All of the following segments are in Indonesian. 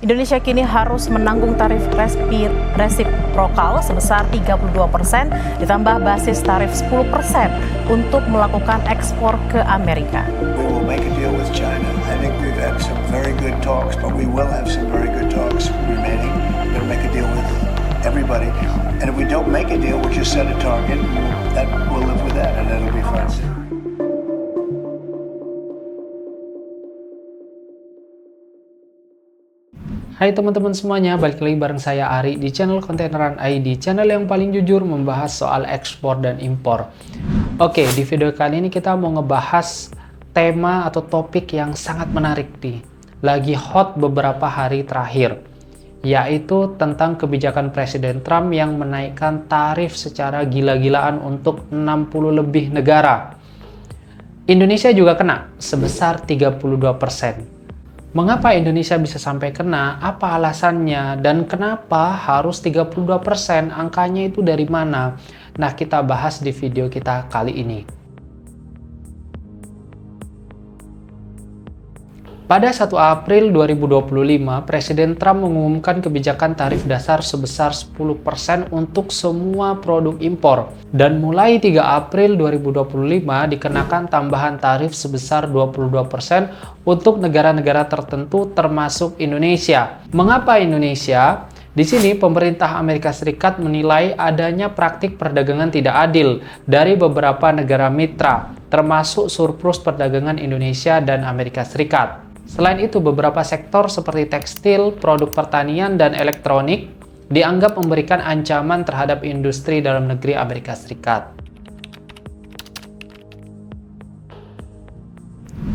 Indonesia kini harus menanggung tarif resiprokal sebesar 32% ditambah basis tarif 10% untuk melakukan ekspor ke Amerika. We will make a deal with China. I think we've had some very good talks, but we will have some very good talks remaining. We're going to make a deal with everybody. And if we don't make a deal, we'll just set a target. That we'll live with that, and that'll be fine. Hai teman-teman semuanya, balik lagi bareng saya Ari di channel Kontaineran ID, channel yang paling jujur membahas soal ekspor dan impor. Oke, di video kali ini kita mau ngebahas tema atau topik yang sangat menarik nih, lagi hot beberapa hari terakhir, yaitu tentang kebijakan Presiden Trump yang menaikkan tarif secara gila-gilaan untuk 60 lebih negara. Indonesia juga kena sebesar 32%. Mengapa Indonesia bisa sampai kena? Apa alasannya? Dan kenapa harus 32%? Angkanya itu dari mana? Nah, kita bahas di video kita kali ini. Pada 1 April 2025, Presiden Trump mengumumkan kebijakan tarif dasar sebesar 10% untuk semua produk impor. Dan mulai 3 April 2025 dikenakan tambahan tarif sebesar 22% untuk negara-negara tertentu termasuk Indonesia. Mengapa Indonesia? Di sini pemerintah Amerika Serikat menilai adanya praktik perdagangan tidak adil dari beberapa negara mitra, termasuk surplus perdagangan Indonesia dan Amerika Serikat. Selain itu, beberapa sektor seperti tekstil, produk pertanian, dan elektronik dianggap memberikan ancaman terhadap industri dalam negeri Amerika Serikat.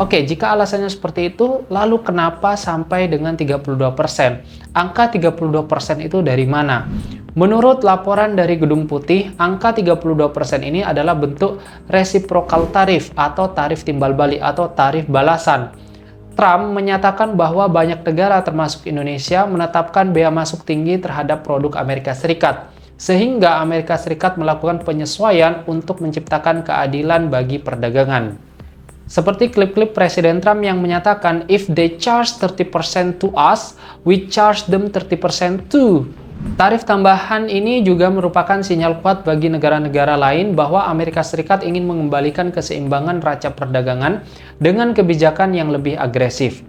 Oke, jika alasannya seperti itu, lalu kenapa sampai dengan 32%? Angka 32% itu dari mana? Menurut laporan dari Gedung Putih, angka 32% ini adalah bentuk reciprocal tarif atau tarif timbal balik atau tarif balasan. Trump menyatakan bahwa banyak negara termasuk Indonesia menetapkan bea masuk tinggi terhadap produk Amerika Serikat, sehingga Amerika Serikat melakukan penyesuaian untuk menciptakan keadilan bagi perdagangan. Seperti klip-klip Presiden Trump yang menyatakan, "If they charge 30% to us, we charge them 30% too." Tarif tambahan ini juga merupakan sinyal kuat bagi negara-negara lain bahwa Amerika Serikat ingin mengembalikan keseimbangan neraca perdagangan dengan kebijakan yang lebih agresif.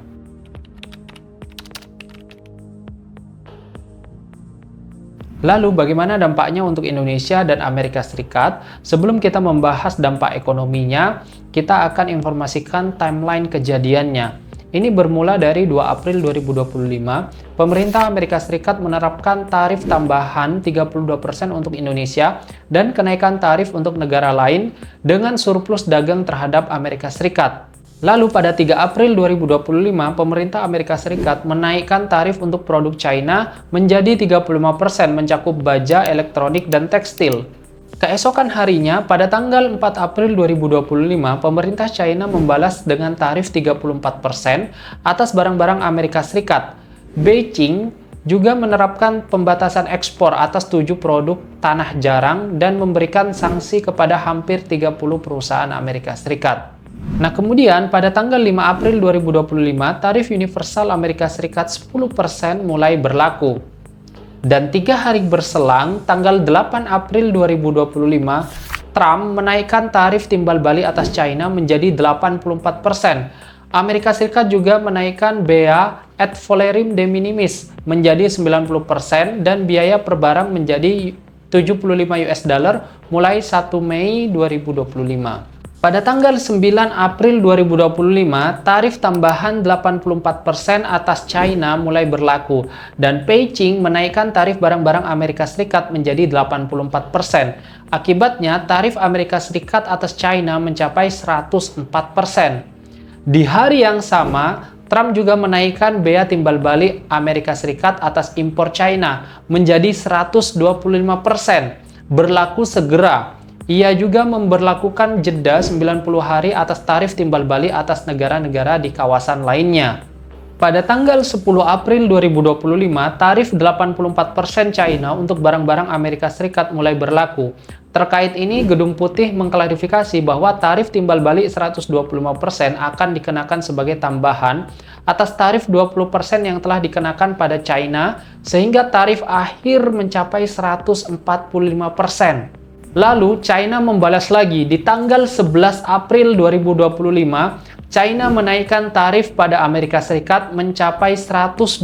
Lalu bagaimana dampaknya untuk Indonesia dan Amerika Serikat? Sebelum kita membahas dampak ekonominya, kita akan informasikan timeline kejadiannya. Ini bermula dari 2 April 2025, pemerintah Amerika Serikat menerapkan tarif tambahan 32% untuk Indonesia dan kenaikan tarif untuk negara lain dengan surplus dagang terhadap Amerika Serikat. Lalu pada 3 April 2025, pemerintah Amerika Serikat menaikkan tarif untuk produk China menjadi 35%, mencakup baja, elektronik, dan tekstil. Keesokan harinya, pada tanggal 4 April 2025, pemerintah China membalas dengan tarif 34% atas barang-barang Amerika Serikat. Beijing juga menerapkan pembatasan ekspor atas 7 produk tanah jarang dan memberikan sanksi kepada hampir 30 perusahaan Amerika Serikat. Nah, kemudian pada tanggal 5 April 2025, tarif universal Amerika Serikat 10% mulai berlaku. Dan 3 hari berselang, tanggal 8 April 2025, Trump menaikkan tarif timbal balik atas China menjadi 84%. Amerika Serikat juga menaikkan bea ad valorem de minimis menjadi 90% dan biaya per barang menjadi $75 mulai 1 Mei 2025. Pada tanggal 9 April 2025, tarif tambahan 84% atas China mulai berlaku dan Beijing menaikkan tarif barang-barang Amerika Serikat menjadi 84%. Akibatnya, tarif Amerika Serikat atas China mencapai 104%. Di hari yang sama, Trump juga menaikkan bea timbal balik Amerika Serikat atas impor China menjadi 125%, berlaku segera. Ia juga memberlakukan jeda 90 hari atas tarif timbal balik atas negara-negara di kawasan lainnya. pada tanggal 10 April 2025, tarif 84% China untuk barang-barang Amerika Serikat mulai berlaku. Terkait ini, Gedung Putih mengklarifikasi bahwa tarif timbal balik 125% akan dikenakan sebagai tambahan atas tarif 20% yang telah dikenakan pada China, sehingga tarif akhir mencapai 145%. Lalu, China membalas lagi di tanggal 11 April 2025, China menaikkan tarif pada Amerika Serikat mencapai 125%,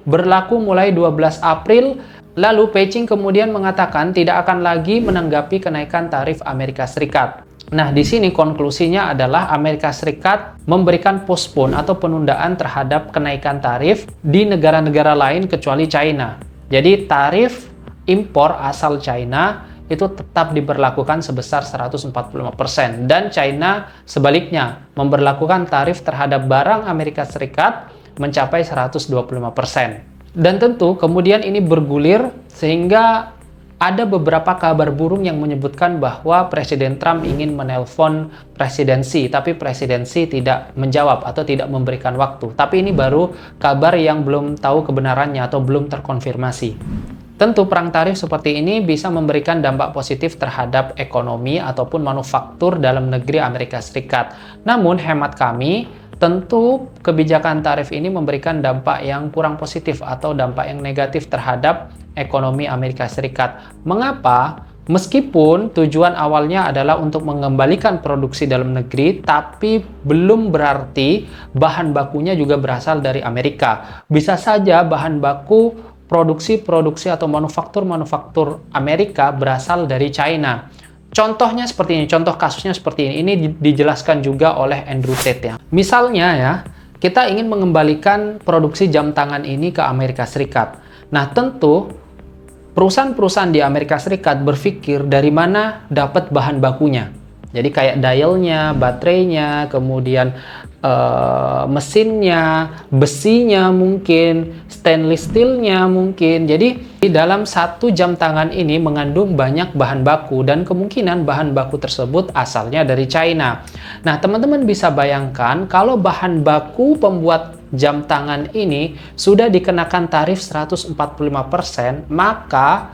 berlaku mulai 12 April. Lalu Beijing kemudian mengatakan tidak akan lagi menanggapi kenaikan tarif Amerika Serikat. Nah, di sini konklusinya adalah Amerika Serikat memberikan postpone atau penundaan terhadap kenaikan tarif di negara-negara lain kecuali China. Jadi tarif impor asal China itu tetap diberlakukan sebesar 145%, dan China sebaliknya memberlakukan tarif terhadap barang Amerika Serikat mencapai 125%. Dan tentu kemudian ini bergulir sehingga ada beberapa kabar burung yang menyebutkan bahwa Presiden Trump ingin menelpon presidensi, tapi presidensi tidak menjawab atau tidak memberikan waktu. Tapi ini baru kabar yang belum tahu kebenarannya atau belum terkonfirmasi. Tentu perang tarif seperti ini bisa memberikan dampak positif terhadap ekonomi ataupun manufaktur dalam negeri Amerika Serikat. Namun hemat kami, tentu kebijakan tarif ini memberikan dampak yang kurang positif atau dampak yang negatif terhadap ekonomi Amerika Serikat. Mengapa? Meskipun tujuan awalnya adalah untuk mengembalikan produksi dalam negeri, tapi belum berarti bahan bakunya juga berasal dari Amerika. Bisa saja bahan baku produksi atau manufaktur Amerika berasal dari China. Contohnya seperti ini, contoh kasusnya seperti ini. Ini dijelaskan juga oleh Andrew Tate ya. Misalnya ya, kita ingin mengembalikan produksi jam tangan ini ke Amerika Serikat. Nah, tentu perusahaan-perusahaan di Amerika Serikat berpikir dari mana dapat bahan bakunya. Jadi kayak dialnya, baterainya, kemudian mesinnya, besinya mungkin, stainless steelnya mungkin. Jadi di dalam satu jam tangan ini mengandung banyak bahan baku dan kemungkinan bahan baku tersebut asalnya dari China. Nah, teman-teman bisa bayangkan kalau bahan baku pembuat jam tangan ini sudah dikenakan tarif 145%, maka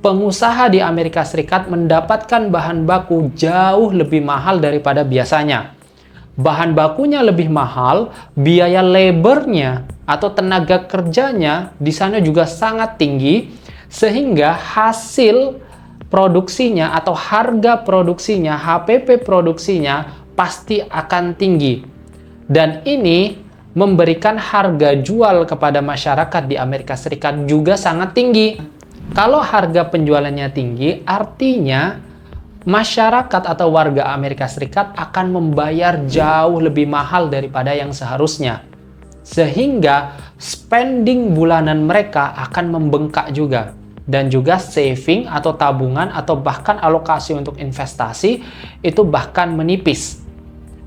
pengusaha di Amerika Serikat mendapatkan bahan baku jauh lebih mahal daripada biasanya. Bahan bakunya lebih mahal, biaya labornya atau tenaga kerjanya di sana juga sangat tinggi, sehingga hasil produksinya atau harga produksinya, HPP produksinya pasti akan tinggi. Dan ini memberikan harga jual kepada masyarakat di Amerika Serikat juga sangat tinggi. Kalau harga penjualannya tinggi, artinya masyarakat atau warga Amerika Serikat akan membayar jauh lebih mahal daripada yang seharusnya. Sehingga spending bulanan mereka akan membengkak juga. Dan juga saving atau tabungan atau bahkan alokasi untuk investasi itu bahkan menipis.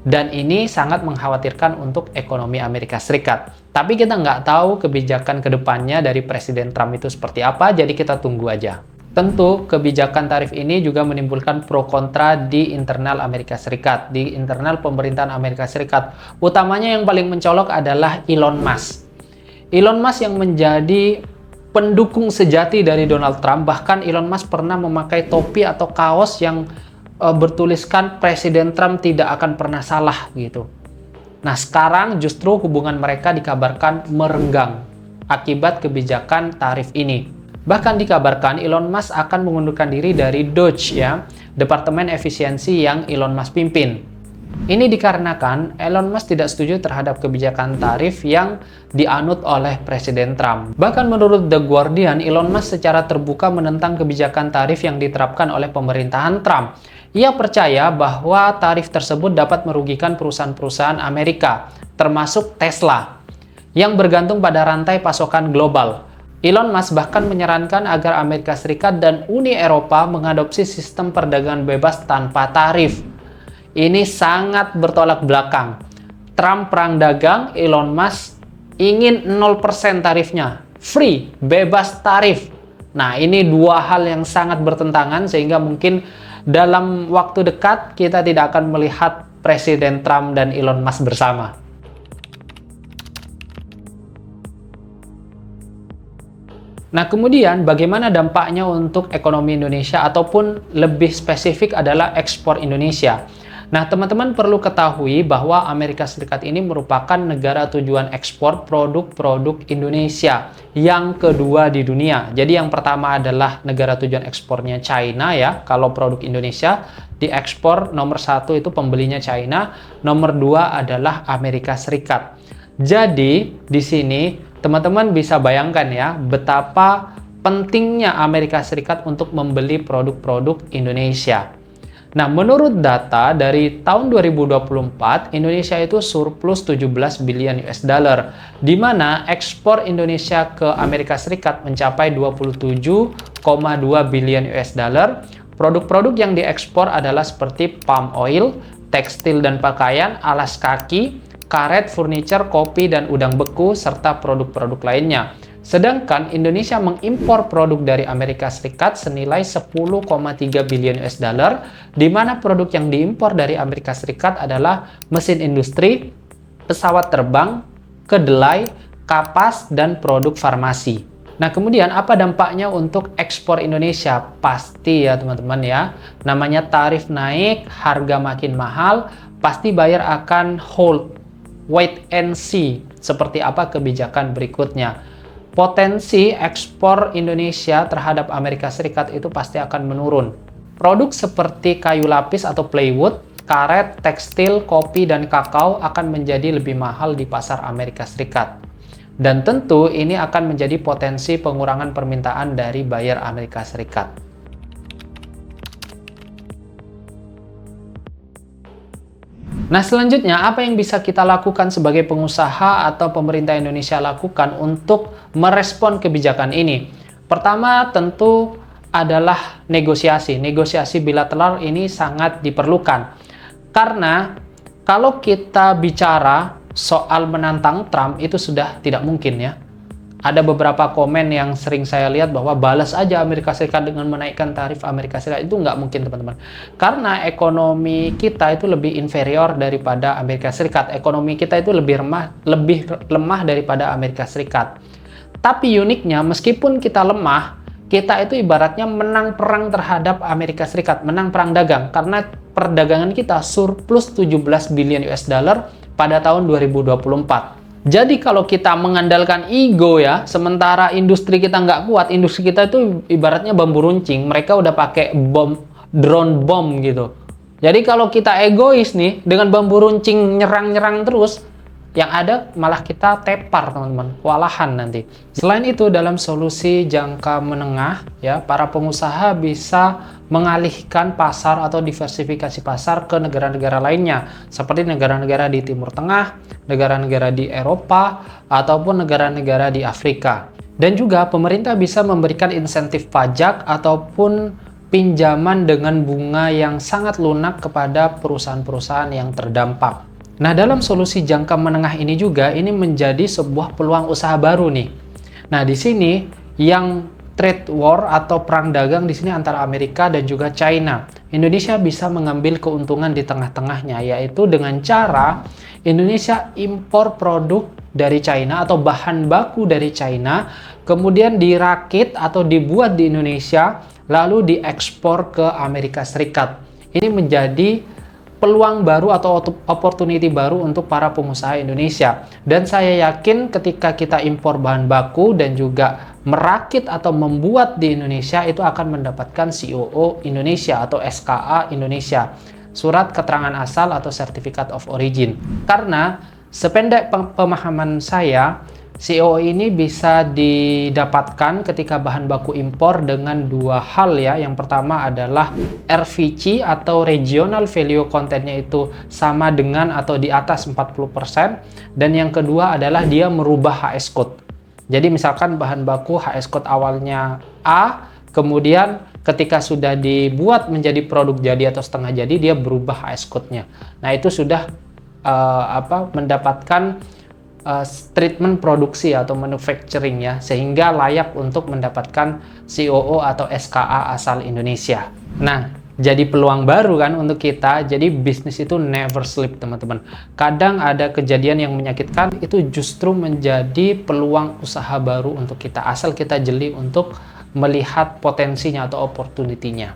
Dan ini sangat mengkhawatirkan untuk ekonomi Amerika Serikat. Tapi kita nggak tahu kebijakan kedepannya dari Presiden Trump itu seperti apa, jadi kita tunggu aja. Tentu, kebijakan tarif ini juga menimbulkan pro kontra di internal Amerika Serikat, di internal pemerintahan Amerika Serikat. Utamanya yang paling mencolok adalah Elon Musk. Elon Musk yang menjadi pendukung sejati dari Donald Trump, bahkan Elon Musk pernah memakai topi atau kaos yang bertuliskan Presiden Trump tidak akan pernah salah gitu. Nah, sekarang justru hubungan mereka dikabarkan merenggang akibat kebijakan tarif ini. Bahkan dikabarkan Elon Musk akan mengundurkan diri dari DOGE ya, Departemen Efisiensi yang Elon Musk pimpin. Ini dikarenakan Elon Musk tidak setuju terhadap kebijakan tarif yang dianut oleh Presiden Trump. Bahkan menurut The Guardian, Elon Musk secara terbuka menentang kebijakan tarif yang diterapkan oleh pemerintahan Trump. Ia percaya bahwa tarif tersebut dapat merugikan perusahaan-perusahaan Amerika, termasuk Tesla, yang bergantung pada rantai pasokan global. Elon Musk bahkan menyarankan agar Amerika Serikat dan Uni Eropa mengadopsi sistem perdagangan bebas tanpa tarif. Ini sangat bertolak belakang. Trump perang dagang, Elon Musk ingin 0% tarifnya. Free, bebas tarif. Nah, ini dua hal yang sangat bertentangan sehingga mungkin dalam waktu dekat kita tidak akan melihat Presiden Trump dan Elon Musk bersama. Nah, kemudian bagaimana dampaknya untuk ekonomi Indonesia ataupun lebih spesifik adalah ekspor Indonesia. Nah, teman-teman perlu ketahui bahwa Amerika Serikat ini merupakan negara tujuan ekspor produk-produk Indonesia yang kedua di dunia. Jadi yang pertama adalah negara tujuan ekspornya China ya. Kalau produk Indonesia diekspor nomor 1 itu pembelinya China, nomor 2 adalah Amerika Serikat. Jadi di sini teman-teman bisa bayangkan ya betapa pentingnya Amerika Serikat untuk membeli produk-produk Indonesia. Nah, menurut data dari tahun 2024, Indonesia itu surplus 17 billion US dollar, di mana ekspor Indonesia ke Amerika Serikat mencapai 27,2 billion US dollar. Produk-produk yang diekspor adalah seperti palm oil, tekstil dan pakaian, alas kaki, karet, furniture, kopi, dan udang beku, serta produk-produk lainnya. Sedangkan Indonesia mengimpor produk dari Amerika Serikat senilai 10,3 billion US dollar, di mana produk yang diimpor dari Amerika Serikat adalah mesin industri, pesawat terbang, kedelai, kapas, dan produk farmasi. Nah, kemudian apa dampaknya untuk ekspor Indonesia? Pasti ya teman-teman ya, namanya tarif naik, harga makin mahal, pasti buyer akan hold, wait and see, seperti apa kebijakan berikutnya. Potensi ekspor Indonesia terhadap Amerika Serikat itu pasti akan menurun. Produk seperti kayu lapis atau plywood, karet, tekstil, kopi, dan kakao akan menjadi lebih mahal di pasar Amerika Serikat. Dan tentu ini akan menjadi potensi pengurangan permintaan dari buyer Amerika Serikat. Nah, selanjutnya apa yang bisa kita lakukan sebagai pengusaha atau pemerintah Indonesia lakukan untuk merespon kebijakan ini? Pertama, tentu adalah negosiasi. Negosiasi bilateral ini sangat diperlukan. Karena kalau kita bicara soal menantang Trump itu sudah tidak mungkin ya. Ada beberapa komen yang sering saya lihat bahwa balas aja Amerika Serikat dengan menaikkan tarif Amerika Serikat. Itu nggak mungkin teman-teman. Karena ekonomi kita itu lebih inferior daripada Amerika Serikat. Ekonomi kita itu lebih lemah daripada Amerika Serikat. Tapi uniknya meskipun kita lemah, kita itu ibaratnya menang perang terhadap Amerika Serikat. Menang perang dagang. Karena perdagangan kita surplus 17 billion US dollar pada tahun 2024. Jadi kalau kita mengandalkan ego ya, sementara industri kita nggak kuat, industri kita itu ibaratnya bambu runcing, mereka udah pakai drone bomb gitu. Jadi kalau kita egois nih, dengan bambu runcing nyerang-nyerang terus, yang ada malah kita tepar teman-teman, kewalahan nanti. Selain itu dalam solusi jangka menengah ya, para pengusaha bisa mengalihkan pasar atau diversifikasi pasar ke negara-negara lainnya seperti negara-negara di Timur Tengah, negara-negara di Eropa, ataupun negara-negara di Afrika. Dan juga pemerintah bisa memberikan insentif pajak ataupun pinjaman dengan bunga yang sangat lunak kepada perusahaan-perusahaan yang terdampak. Nah, dalam solusi jangka menengah ini juga ini menjadi sebuah peluang usaha baru nih. Nah, di sini yang trade war atau perang dagang di sini antara Amerika dan juga China. Indonesia bisa mengambil keuntungan di tengah-tengahnya, yaitu dengan cara Indonesia impor produk dari China atau bahan baku dari China, kemudian dirakit atau dibuat di Indonesia, lalu diekspor ke Amerika Serikat. Ini menjadi peluang baru atau opportunity baru untuk para pengusaha Indonesia. Dan saya yakin ketika kita impor bahan baku dan juga merakit atau membuat di Indonesia, itu akan mendapatkan COO Indonesia atau SKA Indonesia, surat keterangan asal atau certificate of origin. Karena sependek pemahaman saya, COO ini bisa didapatkan ketika bahan baku impor dengan dua hal ya. Yang pertama adalah RVC atau Regional Value Content-nya itu sama dengan atau di atas 40%. Dan yang kedua adalah dia merubah HS code. Jadi misalkan bahan baku HS code awalnya A, kemudian ketika sudah dibuat menjadi produk jadi atau setengah jadi, dia berubah HS code-nya. Nah, itu sudah mendapatkan treatment produksi atau manufacturing ya, sehingga layak untuk mendapatkan COO atau SKA asal Indonesia. Nah, jadi peluang baru kan untuk kita. Jadi bisnis itu never sleep, teman-teman. Kadang ada kejadian yang menyakitkan, itu justru menjadi peluang usaha baru untuk kita, asal kita jeli untuk melihat potensinya atau opportunity-nya.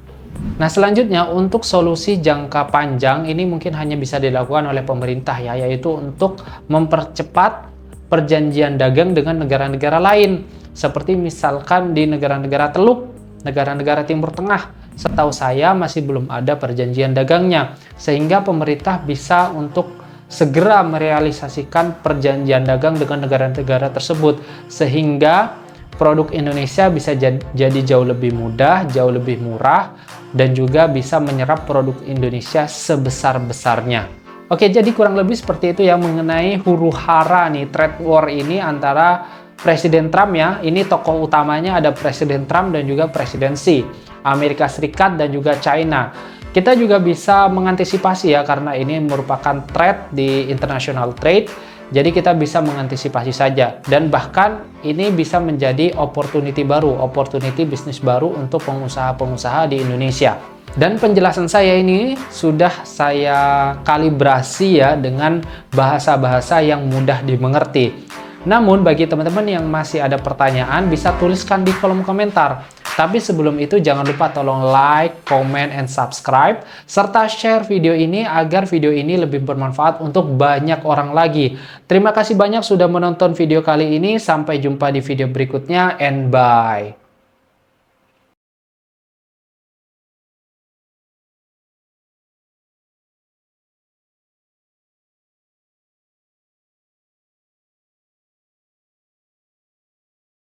Nah, selanjutnya untuk solusi jangka panjang ini mungkin hanya bisa dilakukan oleh pemerintah ya, yaitu untuk mempercepat perjanjian dagang dengan negara-negara lain. Seperti misalkan di negara-negara Teluk, negara-negara Timur Tengah. Setahu saya masih belum ada perjanjian dagangnya, sehingga pemerintah bisa untuk segera merealisasikan perjanjian dagang dengan negara-negara tersebut, sehingga produk Indonesia bisa jadi jauh lebih mudah, jauh lebih murah, dan juga bisa menyerap produk Indonesia sebesar-besarnya. Oke, jadi kurang lebih seperti itu ya mengenai huru-hara nih trade war ini antara Presiden Trump ya. Ini tokoh utamanya ada Presiden Trump dan juga Presiden Xi, Amerika Serikat dan juga China. Kita juga bisa mengantisipasi ya, karena ini merupakan trade di international trade. Jadi kita bisa mengantisipasi saja, dan bahkan ini bisa menjadi opportunity baru, opportunity bisnis baru untuk pengusaha-pengusaha di Indonesia. Dan penjelasan saya ini sudah saya kalibrasi ya dengan bahasa-bahasa yang mudah dimengerti. Namun bagi teman-teman yang masih ada pertanyaan, bisa tuliskan di kolom komentar. Tapi sebelum itu jangan lupa tolong like, comment, and subscribe, serta share video ini agar video ini lebih bermanfaat untuk banyak orang lagi. Terima kasih banyak sudah menonton video kali ini, sampai jumpa di video berikutnya, and bye!